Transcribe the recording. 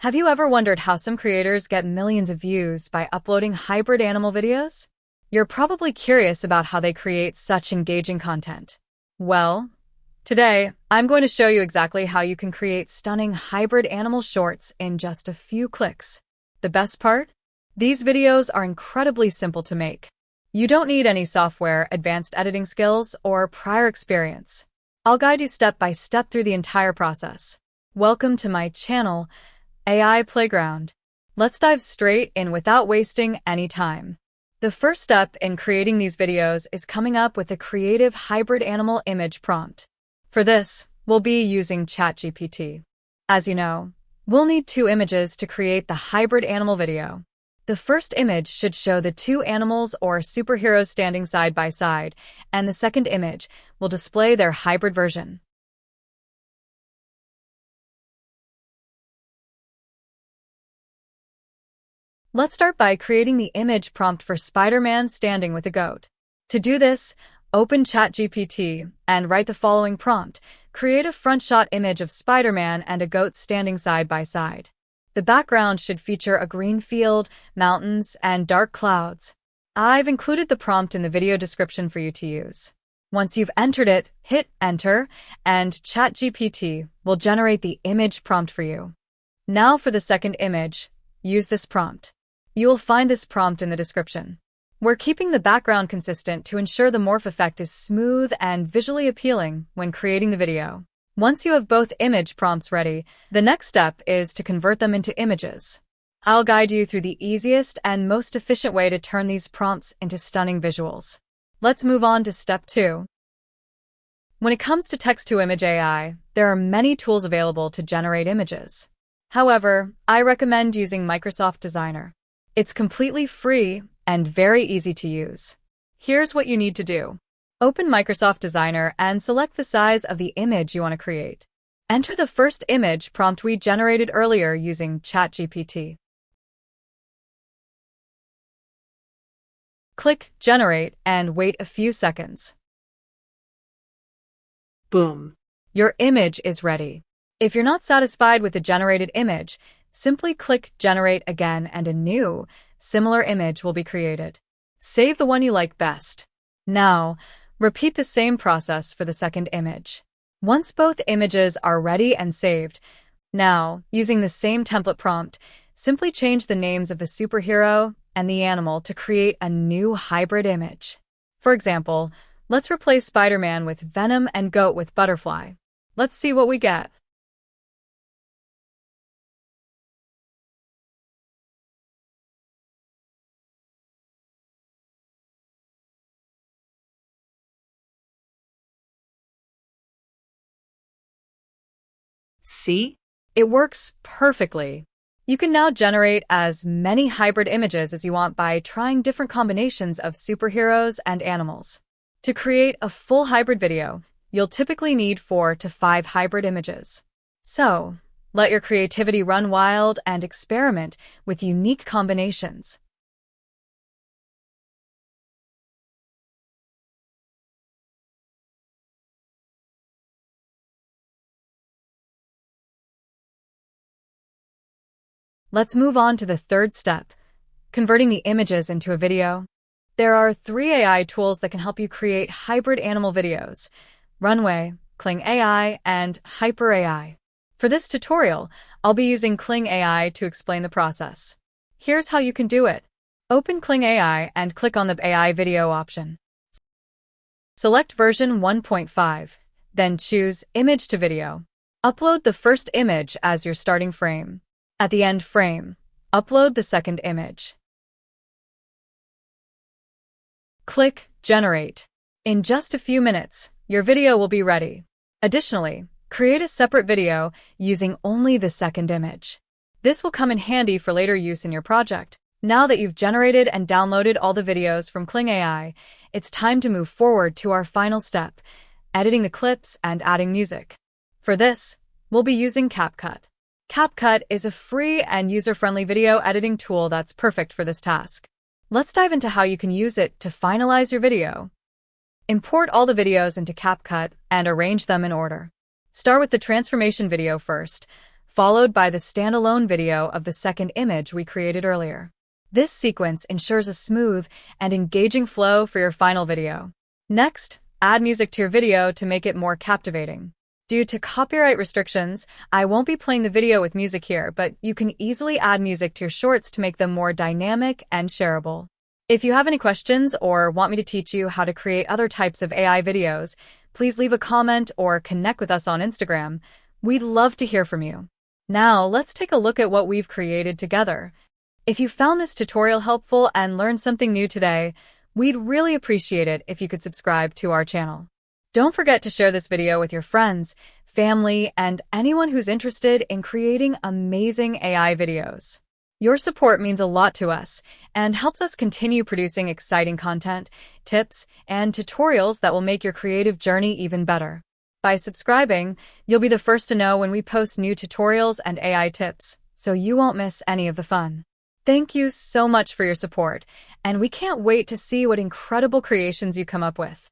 Have you ever wondered how some creators get millions of views by uploading hybrid animal videos? You're probably curious about how they create such engaging content. Well, today, I'm going to show you exactly how you can create stunning hybrid animal shorts in just a few clicks. The best part? These videos are incredibly simple to make. You don't need any software, advanced editing skills, or prior experience. I'll guide you step by step through the entire process. Welcome to my channel, AI Playground. Let's dive straight in without wasting any time. The first step in creating these videos is coming up with a creative hybrid animal image prompt. For this, we'll be using ChatGPT. As you know, we'll need two images to create the hybrid animal video. The first image should show the two animals or superheroes standing side by side, and the second image will display their hybrid version. Let's start by creating the image prompt for Spider-Man standing with a goat. To do this, open ChatGPT and write the following prompt. Create a front shot image of Spider-Man and a goat standing side by side. The background should feature a green field, mountains, and dark clouds. I've included the prompt in the video description for you to use. Once you've entered it, hit enter, and ChatGPT will generate the image prompt for you. Now for the second image, use this prompt. You will find this prompt in the description. We're keeping the background consistent to ensure the morph effect is smooth and visually appealing when creating the video. Once you have both image prompts ready, the next step is to convert them into images. I'll guide you through the easiest and most efficient way to turn these prompts into stunning visuals. Let's move on to step 2. When it comes to text-to-image AI, there are many tools available to generate images. However, I recommend using Microsoft Designer. It's completely free and very easy to use. Here's what you need to do. Open Microsoft Designer and select the size of the image you want to create. Enter the first image prompt we generated earlier using ChatGPT. Click Generate and wait a few seconds. Boom. Your image is ready. If you're not satisfied with the generated image, simply click Generate again and a new, similar image will be created. Save the one you like best. Now, repeat the same process for the second image. Once both images are ready and saved, now, using the same template prompt, simply change the names of the superhero and the animal to create a new hybrid image. For example, let's replace Spider-Man with Venom and Goat with Butterfly. Let's see what we get. See? It works perfectly. You can now generate as many hybrid images as you want by trying different combinations of superheroes and animals. To create a full hybrid video, you'll typically need 4 to 5 hybrid images. So, let your creativity run wild and experiment with unique combinations. Let's move on to the third step, converting the images into a video. There are 3 AI tools that can help you create hybrid animal videos: Runway, Kling AI, and Hyper AI. For this tutorial, I'll be using Kling AI to explain the process. Here's how you can do it. Open Kling AI and click on the AI video option. Select version 1.5, then choose Image to Video. Upload the first image as your starting frame. At the end frame, upload the second image. Click Generate. In just a few minutes, your video will be ready. Additionally, create a separate video using only the second image. This will come in handy for later use in your project. Now that you've generated and downloaded all the videos from Kling AI, it's time to move forward to our final step, editing the clips and adding music. For this, we'll be using CapCut. CapCut is a free and user-friendly video editing tool that's perfect for this task. Let's dive into how you can use it to finalize your video. Import all the videos into CapCut and arrange them in order. Start with the transformation video first, followed by the standalone video of the second image we created earlier. This sequence ensures a smooth and engaging flow for your final video. Next, add music to your video to make it more captivating. Due to copyright restrictions, I won't be playing the video with music here, but you can easily add music to your shorts to make them more dynamic and shareable. If you have any questions or want me to teach you how to create other types of AI videos, please leave a comment or connect with us on Instagram. We'd love to hear from you. Now, let's take a look at what we've created together. If you found this tutorial helpful and learned something new today, we'd really appreciate it if you could subscribe to our channel. Don't forget to share this video with your friends, family, and anyone who's interested in creating amazing AI videos. Your support means a lot to us and helps us continue producing exciting content, tips, and tutorials that will make your creative journey even better. By subscribing, you'll be the first to know when we post new tutorials and AI tips, so you won't miss any of the fun. Thank you so much for your support, and we can't wait to see what incredible creations you come up with.